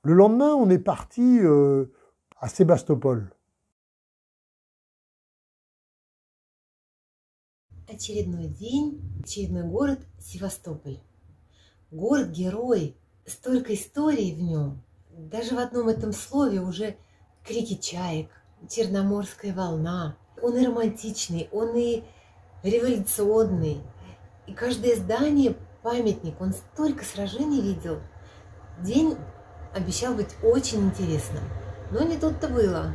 Le lendemain, on est parti à Sébastopol. Очередной день, очередной город Севастополь. Город-герой, столько историй в нем. Даже в одном этом слове уже крики чаек, черноморская волна. Он и романтичный, он и революционный. И каждое здание памятник, он столько сражений видел. День обещал быть очень интересным. Но не тут-то было.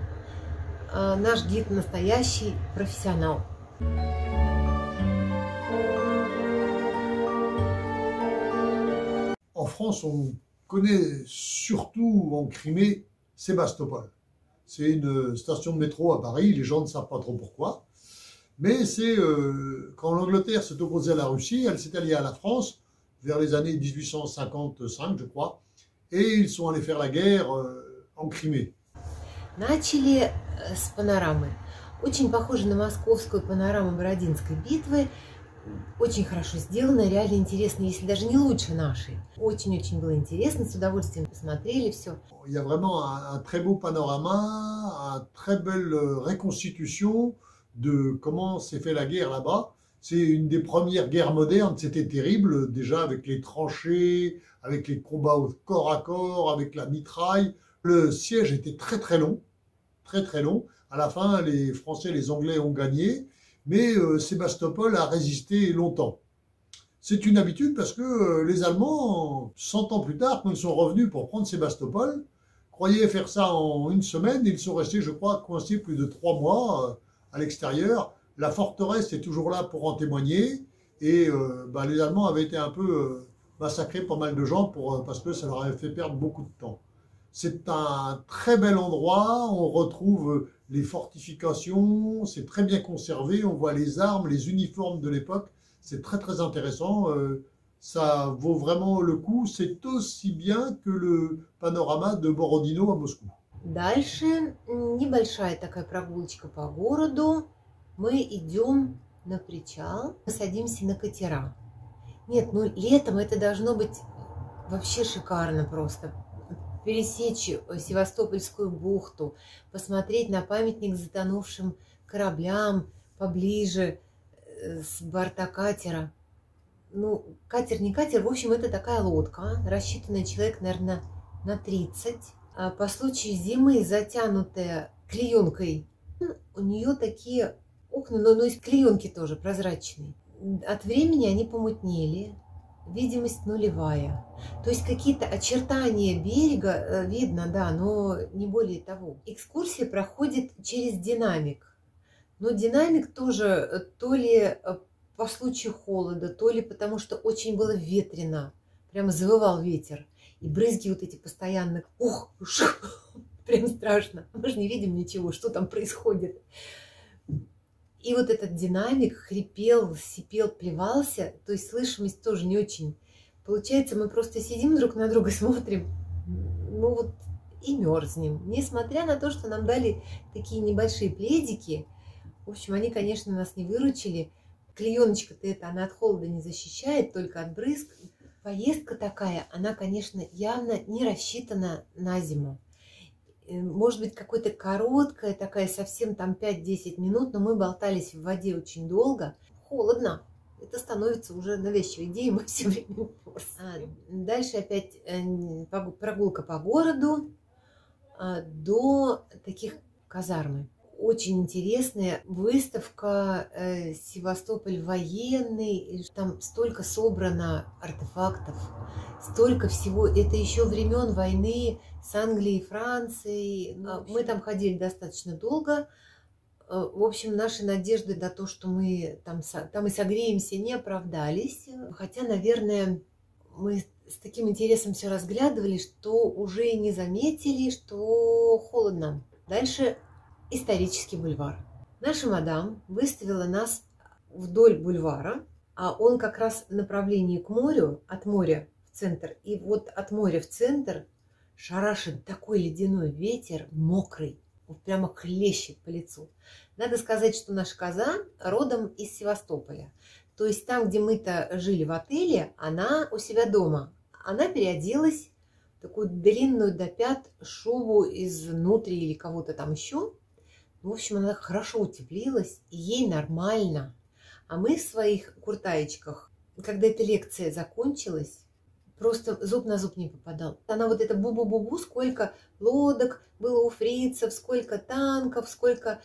Наш гид настоящий профессионал. En France, on connaît surtout en Crimée Sébastopol. C'est une station de métro à Paris, les gens ne savent pas trop pourquoi. Mais c'est quand l'Angleterre s'est opposée à la Russie, elle s'est alliée à la France vers les années 1855, je crois, et ils sont allés faire la guerre en Crimée. Начали с панорамы. Очень похоже на московскую панораму Бородинской битвы. Очень хорошо сделано, реально интересно, если даже не лучше нашей. Очень-очень было интересно, с удовольствием посмотрели все. Il y a vraiment un très beau panorama, une très belle reconstitution de comment s'est fait la guerre là-bas. C'est une des premières guerres modernes, c'était terrible, déjà avec les tranchées, avec les combats au corps à corps, avec la mitraille. Le siège était très très long, très très long. À la fin, les Français et les Anglais ont gagné, mais Sébastopol a résisté longtemps. C'est une habitude parce que les Allemands, 100 ans plus tard, quand ils sont revenus pour prendre Sébastopol, croyaient faire ça en une semaine. Ils sont restés, je crois, coincés plus de 3 mois à l'extérieur. La forteresse est toujours là pour en témoigner. Et les Allemands avaient été un peu massacrés, pas mal de gens, parce que ça leur avait fait perdre beaucoup de temps. C'est un très bel endroit, on retrouve les fortifications, c'est très bien conservé, on voit les armes, les uniformes de l'époque, c'est très très intéressant, ça vaut vraiment le coup, c'est aussi bien que le panorama de Borodino à Moscou. Дальше небольшая такая прогулочка по городу. Мы идем на причал, мы садимся на катера. Нет, ну летом это должно быть вообще шикарно просто. Пересечь Севастопольскую бухту, посмотреть на памятник затонувшим кораблям поближе с борта катера. Ну, катер не катер, в общем, это такая лодка, рассчитанная человек, наверное, на 30. А по случаю зимы затянутая клеенкой. У нее такие окна, но из клеенки тоже прозрачные. От времени они помутнели. Видимость нулевая. То есть какие-то очертания берега видно, да, но не более того. Экскурсия проходит через динамик. Но динамик тоже то ли по случаю холода, то ли потому что очень было ветрено. Прямо завывал ветер. И брызги вот эти постоянно. Ух, прям страшно. Мы же не видим ничего, что там происходит. И вот этот динамик хрипел, сипел, плевался, то есть слышимость тоже не очень. Получается, мы просто сидим друг на друга, смотрим, ну вот и мерзнем. Несмотря на то, что нам дали такие небольшие пледики, в общем, они, конечно, нас не выручили. Клееночка-то эта, она от холода не защищает, только от брызг. Поездка такая, она, конечно, явно не рассчитана на зиму. Может быть, какая-то короткая, такая совсем там 5-10 минут, но мы болтались в воде очень долго. Холодно. Это становится уже навязчивой идеей, мы все время мерзнем. Дальше опять прогулка по городу до таких казармы. Очень интересная выставка «Севастополь военный». Там столько собрано артефактов, столько всего. Это еще времен войны с Англией и Францией. Мы там ходили достаточно долго. В общем, наши надежды на то, что мы там и согреемся, не оправдались. Хотя, наверное, мы с таким интересом все разглядывали, что уже и не заметили, что холодно. Дальше исторический бульвар. Наша мадам выставила нас вдоль бульвара, а он как раз в направлении к морю, от моря в центр. И вот от моря в центр шарашит такой ледяной ветер, мокрый, вот прямо хлещет по лицу. Надо сказать, что наша коза родом из Севастополя. То есть там, где мы-то жили в отеле, она у себя дома. Она переоделась такую длинную до пят шубу изнутри или кого-то там еще. В общем, она хорошо утеплилась, и ей нормально. А мы в своих куртаечках, когда эта лекция закончилась, просто зуб на зуб не попадал. Она вот это бу-бу-бу-бу, сколько лодок было у фрицев, сколько танков, сколько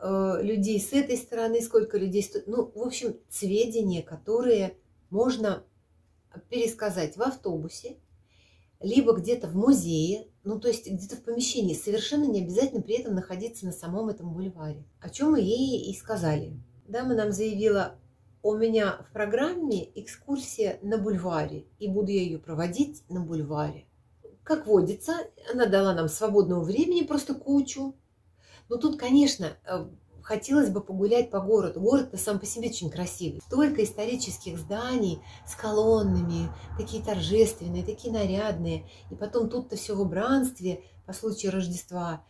людей с этой стороны, сколько людей с той. Ну, в общем, сведения, которые можно пересказать в автобусе, либо где-то в музее, ну, то есть где-то в помещении, совершенно не обязательно при этом находиться на самом этом бульваре. О чем мы ей и сказали. Дама нам заявила: у меня в программе экскурсия на бульваре, и буду я ее проводить на бульваре. Как водится, она дала нам свободного времени просто кучу. Но тут, конечно, хотелось бы погулять по городу. Город-то сам по себе очень красивый. Столько исторических зданий с колоннами, такие торжественные, такие нарядные. И потом тут-то все в убранстве по случаю Рождества.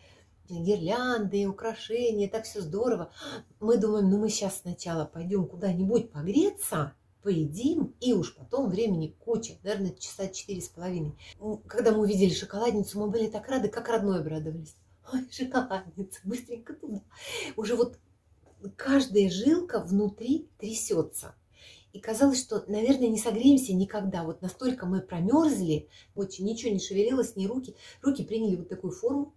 Гирлянды, украшения, так все здорово. Мы думаем, ну мы сейчас сначала пойдем куда-нибудь погреться, поедим, и уж потом времени куча, наверное, часа 4,5. Когда мы увидели шоколадницу, мы были так рады, как родной обрадовались. Ой, шоколадница, быстренько туда. Уже вот каждая жилка внутри трясется. И казалось, что, наверное, не согреемся никогда. Вот настолько мы промерзли, очень ничего не шевелилось, ни руки. Руки приняли вот такую форму.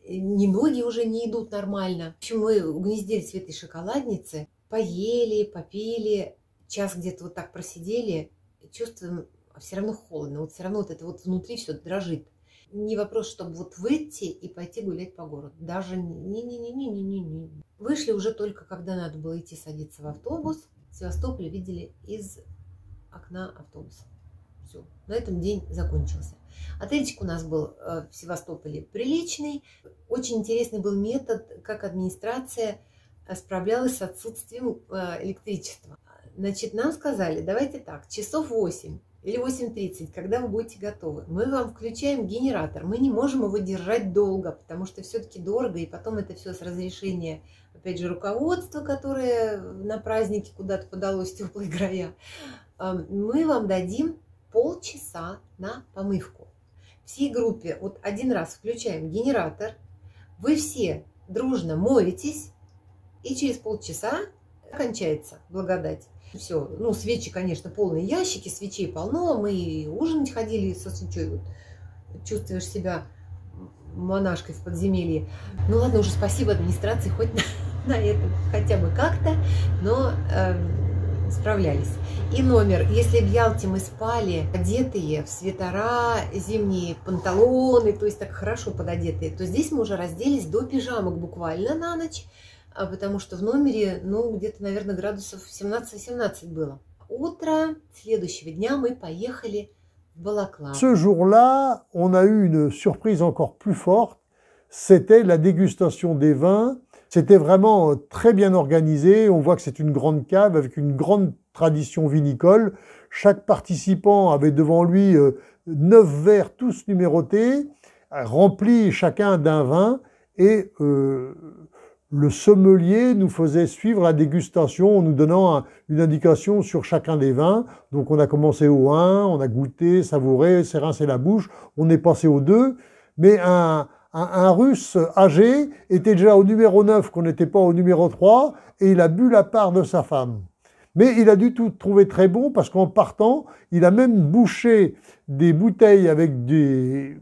Ни ноги уже не идут нормально. В общем, мы угнездились в этой шоколаднице, поели, попили, час где-то вот так просидели, чувствуем, все равно холодно, вот все равно вот это вот внутри все дрожит. Не вопрос, чтобы вот выйти и пойти гулять по городу. Даже не. Вышли уже только, когда надо было идти садиться в автобус. В Севастополе видели из окна автобуса. Все, на этом день закончился. Отельчик у нас был в Севастополе приличный. Очень интересный был метод, как администрация справлялась с отсутствием электричества. Значит, нам сказали, давайте так, часов 8 или 8:30, когда вы будете готовы, мы вам включаем генератор. Мы не можем его держать долго, потому что все-таки дорого, и потом это все с разрешения, опять же, руководства, которое на празднике куда-то подалось в теплые края. Мы вам дадим полчаса на помывку. Всей группе вот один раз включаем генератор, вы все дружно моетесь, и через полчаса кончается благодать. Все, ну, свечи, конечно, полные ящики, свечей полно, мы и ужинать ходили со свечой, вот, чувствуешь себя монашкой в подземелье. Ну ладно, уже спасибо администрации хоть на этом, хотя бы как-то, но справлялись. И номер, если в Ялте мы спали одетые в свитера, зимние панталоны, то есть так хорошо пододетые, то здесь мы уже разделись до пижамок буквально на ночь, потому что в номере, ну, где-то, наверное, градусов 17-18 было. Утро следующего дня мы поехали в Балаклаву. Ce jour-là, on a eu une surprise encore plus forte, c'était la dégustation des vins. C'était vraiment très bien organisé, on voit que c'est une grande cave avec une grande tradition vinicole. Chaque participant avait devant lui 9 verres tous numérotés, remplis chacun d'un vin, et le sommelier nous faisait suivre la dégustation en nous donnant une indication sur chacun des vins. Donc on a commencé au 1, on a goûté, savouré, s'est rincé la bouche, on est passé au 2, mais un Russe âgé était déjà au numéro 9, qu'on n'était pas au numéro 3, et il a bu la part de sa femme. Mais il a dû tout trouver très bon, parce qu'en partant, il a même bouché des bouteilles avec du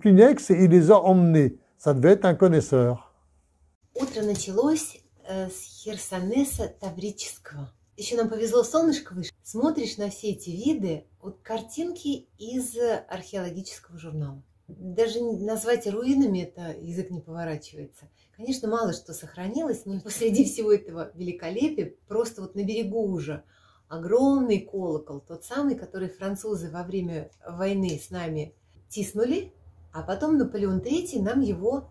Kleenex et il les a emmenées. Ça devait être un connaisseur. Утро началось с Херсонеса Таврического. Еще нам повезло, солнышко вышло. Смотришь на все эти виды, вот картинки из археологического журнала. Даже назвать руинами это язык не поворачивается. Конечно, мало что сохранилось, но посреди всего этого великолепия, просто вот на берегу уже огромный колокол, тот самый, который французы во время войны с нами тиснули, а потом Наполеон III нам его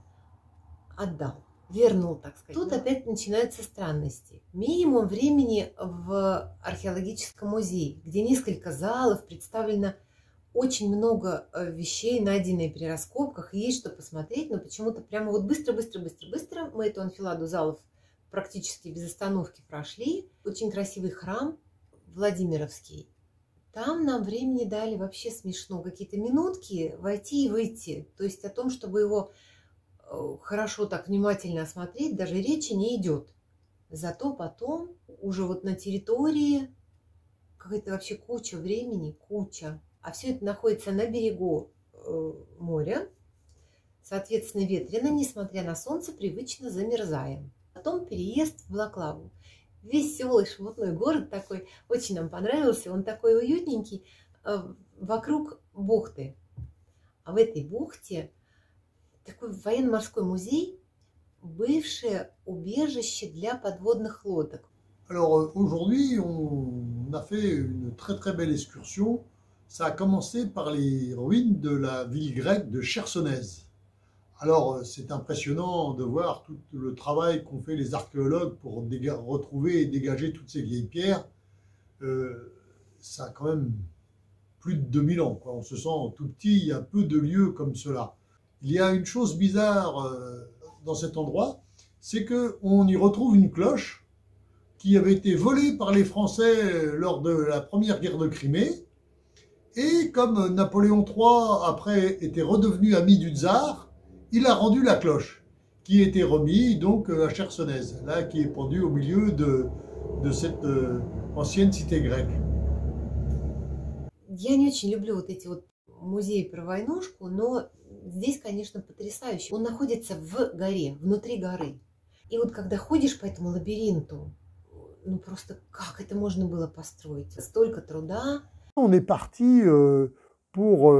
отдал. Вернул, так сказать. Тут опять начинаются странности. Минимум времени в археологическом музее, где несколько залов, представлено очень много вещей, найденные при раскопках, и есть что посмотреть, но почему-то прямо вот быстро мы эту анфиладу залов практически без остановки прошли. Очень красивый храм Владимировский. Там нам времени дали вообще смешно. Какие-то минутки войти и выйти. То есть о том, чтобы его хорошо так внимательно осмотреть, даже речи не идет. Зато потом уже вот на территории какая-то вообще куча времени, куча. А все это находится на берегу моря. Соответственно, ветрено, несмотря на солнце, привычно замерзаем. Потом переезд в Балаклаву. Веселый, шебутной город такой, очень нам понравился. Он такой уютненький, вокруг бухты. А в этой бухте такой военно-морской музей, бывшее убежище для подводных лодок. Alors aujourd'hui, on a fait une très très belle excursion. Ça a commencé par les ruines de la ville grecque de Chersonèse. Alors c'est impressionnant de voir tout le travail qu'ont fait les archéologues pour retrouver et dégager toutes ces vieilles pierres. Ça a quand même plus de 2000 ans, quoi. On se sent tout petit, il y a peu de lieux comme cela. Il y a une chose bizarre dans cet endroit, c'est qu'on y retrouve une cloche qui avait été volée par les Français lors de la première guerre de Crimée. Et comme Napoléon III, après, était redevenu ami du tsar, il a rendu la cloche, qui était remise donc à Chersonèse, là, qui est pendue au milieu de cette ancienne cité grecque. Я не очень люблю вот эти вот музеи про войнушку, но здесь, конечно, потрясающе. Он находится в горе, внутри горы. И вот когда ходишь по этому лабиринту, ну просто как это можно было построить? Столько труда. On est parti pour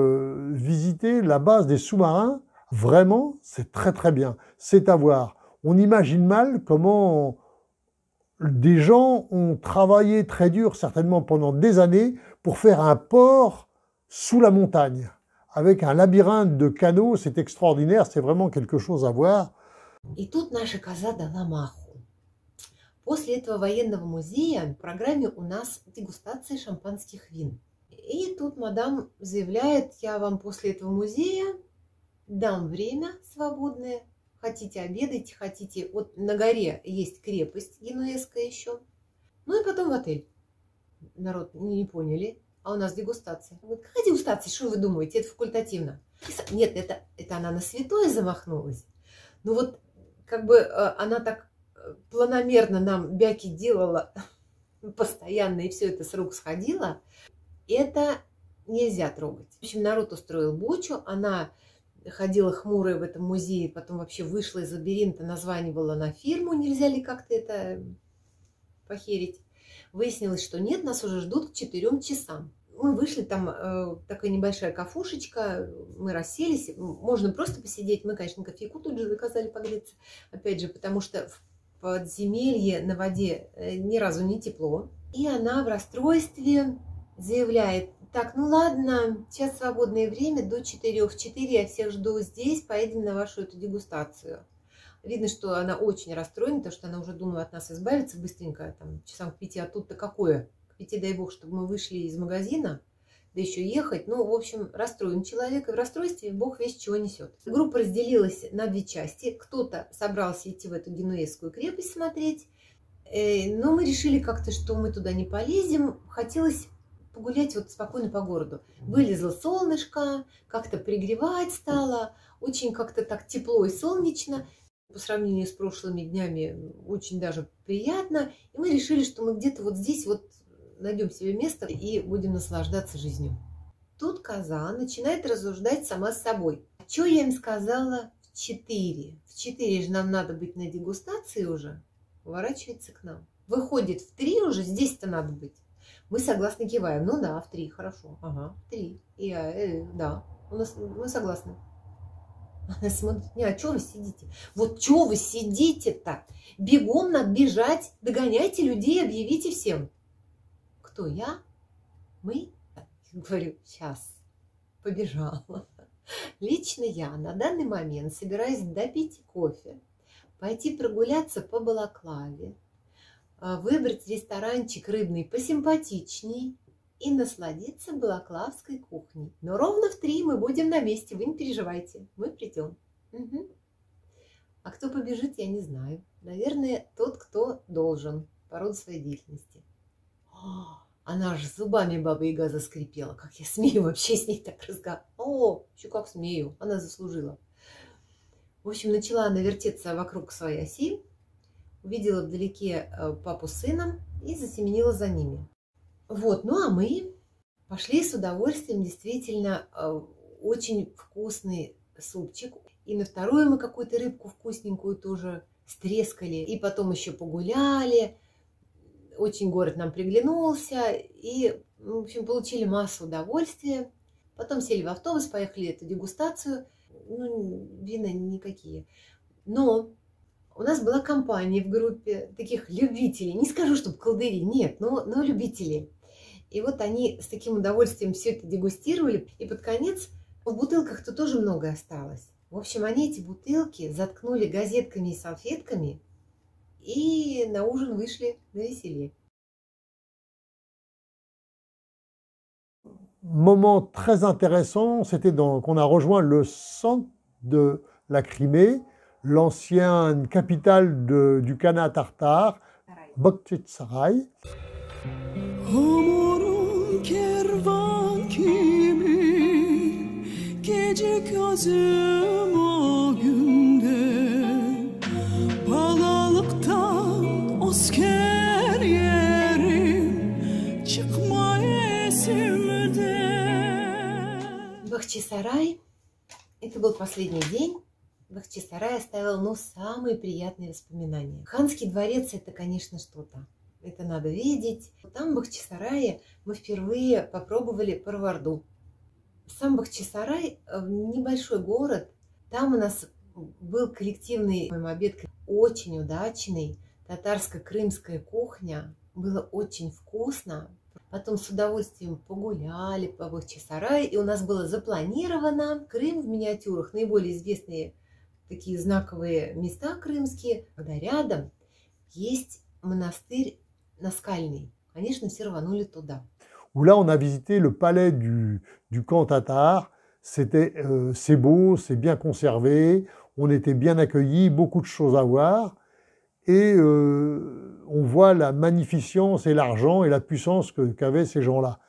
visiter la base des sous-marins. Vraiment, c'est très très bien. C'est à voir. On imagine mal comment des gens ont travaillé très dur, certainement pendant des années, pour faire un port sous la montagne. Avec un labyrinthe de canaux, c'est extraordinaire, c'est vraiment quelque chose à voir. И тут наша коза дала маху. После этого военного музея в программе у нас дегустация шампанских вин. И тут мадам заявляет, я вам после этого музея дам время свободное. Хотите обедать, хотите... Вот на горе есть крепость генуэзская еще. Ну и потом в отель. Народ не поняли. А у нас дегустация. Вот какая дегустация? Что вы думаете? Это факультативно. Нет, это она на святое замахнулась. Ну вот как бы она так планомерно нам бяки делала постоянно, и все это с рук сходило. Это нельзя трогать. В общем, народ устроил бучу. Она ходила хмурая в этом музее, потом вообще вышла из лабиринта, названивала на фирму, нельзя ли как-то это похерить. Выяснилось, что нет, нас уже ждут к 4 часам. Мы вышли, там такая небольшая кафушечка, мы расселись, можно просто посидеть. Мы, конечно, кофейку тут же заказали погреться, опять же, потому что в подземелье на воде ни разу не тепло. И она в расстройстве заявляет, так, ну ладно, сейчас свободное время до 4, в 4 я всех жду здесь, поедем на вашу эту дегустацию. Видно, что она очень расстроена, потому что она уже думала от нас избавиться быстренько, там, часам к 5, а тут-то какое? К 5, дай бог, чтобы мы вышли из магазина, да еще ехать. Ну, в общем, расстроен человек, и в расстройстве бог весь чего несет. Группа разделилась на 2 части. Кто-то собрался идти в эту генуэзскую крепость смотреть, но мы решили как-то, что мы туда не полезем. Хотелось погулять вот спокойно по городу. Вылезло солнышко, как-то пригревать стало, очень как-то так тепло и солнечно. По сравнению с прошлыми днями очень даже приятно. И мы решили, что мы где-то вот здесь вот найдем себе место и будем наслаждаться жизнью. Тут коза начинает рассуждать сама с собой. А что я им сказала в 4? В 4 же нам надо быть на дегустации уже. Поворачивается к нам. Выходит, в 3 уже здесь-то надо быть. Мы согласно киваем. Ну да, в 3, хорошо. Ага, в 3. И да, мы согласны. Она смотрит, не, а что вы сидите? Вот что вы сидите-то? Бегом надо бежать, догоняйте людей, объявите всем. Кто, я? Мы? Говорю, сейчас, побежала. Лично я на данный момент собираюсь допить кофе, пойти прогуляться по Балаклаве, выбрать ресторанчик рыбный посимпатичней и насладиться балаклавской кухней. Но ровно в 3 мы будем на месте, вы не переживайте, мы придем. Угу. А кто побежит, я не знаю. Наверное, тот, кто должен по роду своей деятельности. Она аж зубами Баба-Яга заскрипела. Как я смею вообще с ней так разговаривать? О, еще как смею, она заслужила. В общем, начала она вертеться вокруг своей оси, увидела вдалеке папу с сыном и засеменила за ними. Вот, ну а мы пошли с удовольствием, действительно, очень вкусный супчик. И на вторую мы какую-то рыбку вкусненькую тоже стрескали. И потом еще погуляли. Очень город нам приглянулся. И, в общем, получили массу удовольствия. Потом сели в автобус, поехали эту дегустацию. Ну, вина никакие. Но у нас была компания в группе таких любителей. Не скажу, чтобы колдыри, нет, но любителей. И вот они с таким удовольствием все это дегустировали. И под конец в бутылках-то тоже многое осталось. В общем, они эти бутылки заткнули газетками и салфетками и на ужин вышли навеселе. Moment très intéressant, c'était qu'on a rejoint le centre de la Crimée, l'ancienne capitale du Khanat tartare, Bakhchisaray. Gece gözüm o günde Balalıktan asker yerim Çıkma esimde. Бахчисарай, это был последний день. Бахчисарай оставил, ну, самые приятные воспоминания. Ханский дворец — это, конечно, что-то. Это надо видеть. Там, в Бахчисарае, мы впервые попробовали парварду. Сам Бахчисарай – небольшой город. Там у нас был коллективный обед, очень удачный. Татарско-крымская кухня. Было очень вкусно. Потом с удовольствием погуляли по Бахчисараю. И у нас было запланировано Крым в миниатюрах. Наиболее известные такие знаковые места крымские. Когда рядом есть монастырь Наскальный. Конечно, все рванули туда. Où là, on a visité le palais du camp tatar. C'est beau, c'est bien conservé, on était bien accueillis, beaucoup de choses à voir. Et on voit la magnificence et l'argent et la puissance qu'avaient ces gens-là.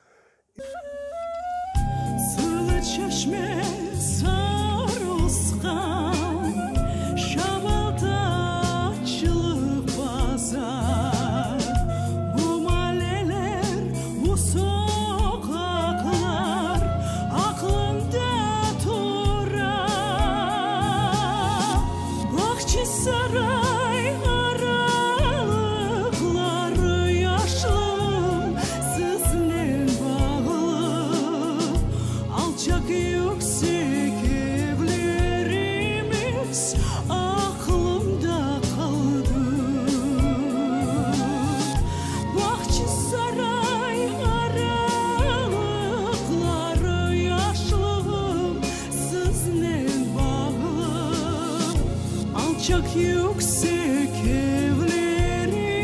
Çok yüksek evlerimiz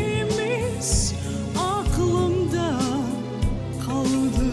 aklımda kaldı.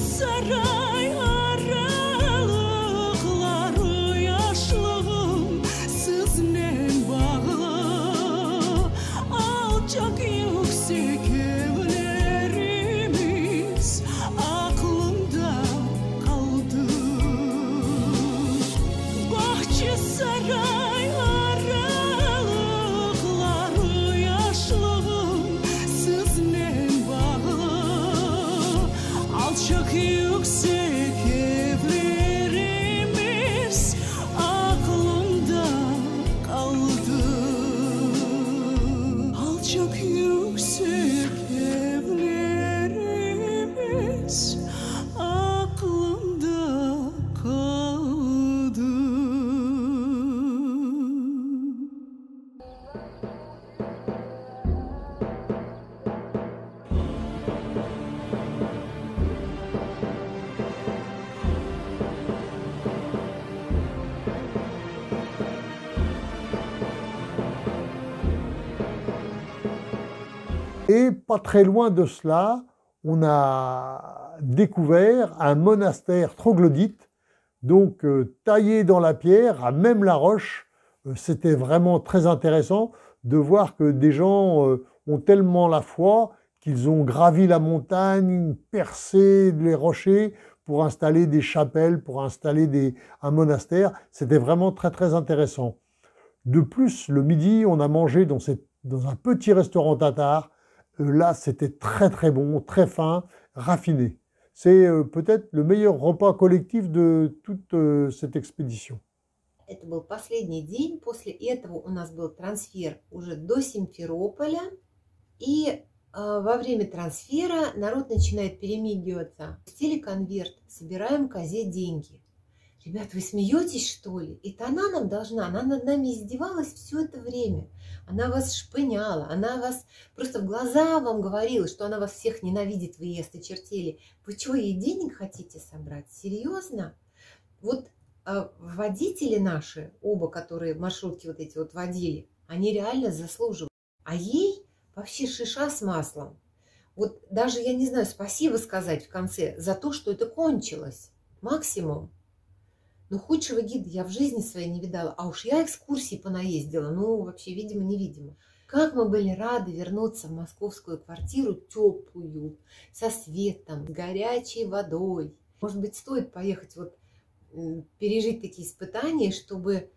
Saray aralıkları yaşlığım sizinle bağlı. Alçak yüksek evlerimiz aklımda kaldı. Bahçesaray aralıkları Alçak yüksek evlerimiz aklımda kaldı. Alçak yüksek evlerimiz aklımda kaldı. Et pas très loin de cela, on a découvert un monastère troglodyte, donc taillé dans la pierre, à même la roche. C'était vraiment très intéressant de voir que des gens ont tellement la foi qu'ils ont gravi la montagne, percé les rochers pour installer des chapelles, pour installer un monastère. C'était vraiment très très intéressant. De plus, le midi, on a mangé dans un petit restaurant tatar. Là, c'était très très bon, très fin, raffiné. C'est peut-être le meilleur repas collectif de toute cette expédition. Это был последний день. После этого у нас был трансфер уже до Симферополя. И во время трансфера народ начинает перемигиваться. Пустили конверт, собираем козе деньги. Ребят, вы смеетесь, что ли? Это она нам должна, она над нами издевалась все это время. Она вас шпыняла, она вас просто в глаза вам говорила, что она вас всех ненавидит, вы ей осточертели. Вы что, ей денег хотите собрать? Серьезно? Вот водители наши, оба, которые маршрутки вот эти вот водили, они реально заслуживают. А ей вообще шиша с маслом. Вот даже, я не знаю, спасибо сказать в конце за то, что это кончилось. Максимум. Но худшего гида я в жизни своей не видала. А уж я экскурсии понаездила. Ну, вообще, видимо-невидимо. Как мы были рады вернуться в московскую квартиру теплую, со светом, с горячей водой. Может быть, стоит поехать вот пережить такие испытания, чтобы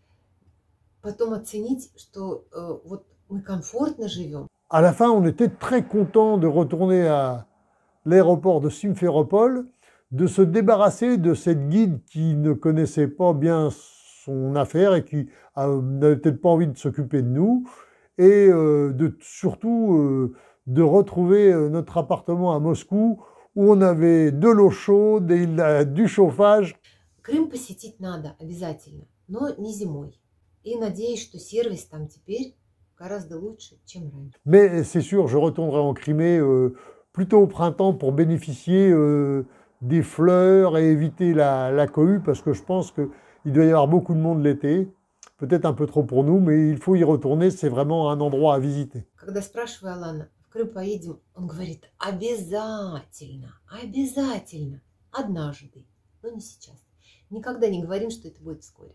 потом оценить, что вот мы комфортно живем. À la fin, on était très content de retourner à l'aéroport de Simferopol, de se débarrasser de cette guide qui ne connaissait pas bien son affaire et qui n'avait peut-être pas envie de s'occuper de nous, et surtout de retrouver notre appartement à Moscou où on avait de l'eau chaude et du chauffage. Крым посетить надо обязательно, но не зимой. И надеюсь, что сервис там теперь гораздо лучше, чем раньше. Mais c'est sûr, je retournerai en Crimée plutôt au printemps pour bénéficier des fleurs et éviter la cohue, parce que je pense qu'il doit y avoir beaucoup de monde l'été, peut-être un peu trop pour nous, mais il faut y retourner, c'est vraiment un endroit à visiter. Когда спрашиваю Алана, в Крым поедем, он говорит, обязательно, обязательно, однажды, но не сейчас. Никогда не говорим, что это будет вскоре.